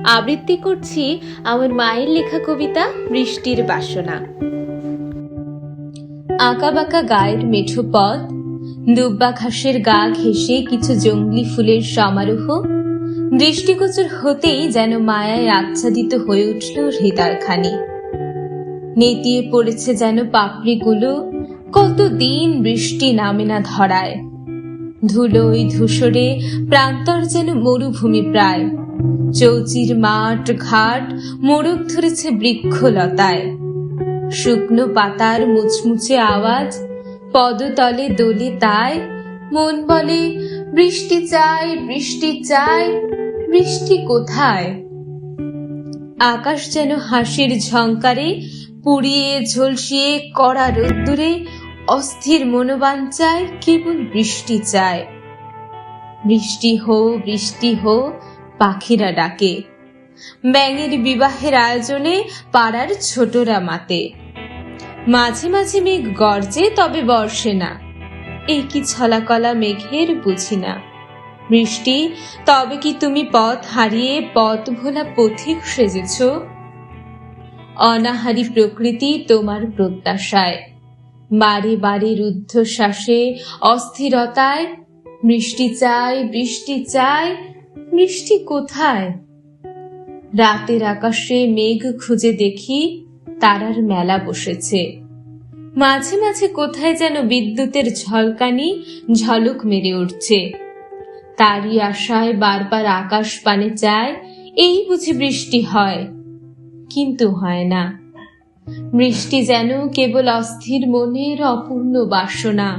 আবৃত্তি করছি আমার মায়ের লেখা কবিতা বৃষ্টির বাসনা। আঁকাবাঁকা গায়ের মেঠো পথ, দুব্বা ঘাসের গা ঘেঁষে কিছু জঙ্গলি ফুলের সমারোহ, দৃষ্টিগোচর হতেই যেন মায়ায় আচ্ছাদিত হয়ে উঠল হৃদয়খানি। নেতিয়ে পড়েছে যেন পাপড়িগুলো, কতদিন বৃষ্টি নামে না ধরায়। ধুলোয় ধূসরে প্রান্তর যেন মরুভূমি প্রায়। চৌচির মাঠ ঘাট মোড়ক ধরেছে বৃক্ষলতায়। শুকনো পাতার মুচমুচে আওয়াজ পদতলে দোলে তাই। মন বলে বৃষ্টি চাই, বৃষ্টি চাই, বৃষ্টি কোথায়? আকাশ যেন হাসির ঝংকারে পুড়িয়ে ঝলসিয়ে কড়া রোদ্দুরে অস্থির মনোবাঞ্ছায় কেবল বৃষ্টি চায়। বৃষ্টি হো, বৃষ্টি হো, পাখিরা ডাকে। ব্যাঙের বিবাহের আয়োজনে পাড়ার ছোটরা মাতে। মাঝে মাঝে মেঘ গর্জে, তবে বর্ষে না। এই কি ছলাকলা মেঘের বুঝি না। বৃষ্টি, তবে কি তুমি পথ হারিয়ে পথ ভোলা পথিক সেজেছ? অনাহারী প্রকৃতি তোমার প্রত্যাশায়, বারে বারে রুদ্ধশ্বাসে অস্থিরতায়। বৃষ্টি চাই, বৃষ্টি চাই, বৃষ্টি কোথায়? রাতের আকাশে মেঘ খুঁজে দেখি তারার মেলা বসেছে। মাঝে মাঝে কোথায় যেন বিদ্যুতের ঝলকানি ঝলক মেরে উঠছে। তারই আশায় বারবার আকাশ পানে চায়, এই বুঝি বৃষ্টি হয়, কিন্তু হয় না। বৃষ্টি যেন কেবল অস্থির মনের অপূর্ণ বাসনা।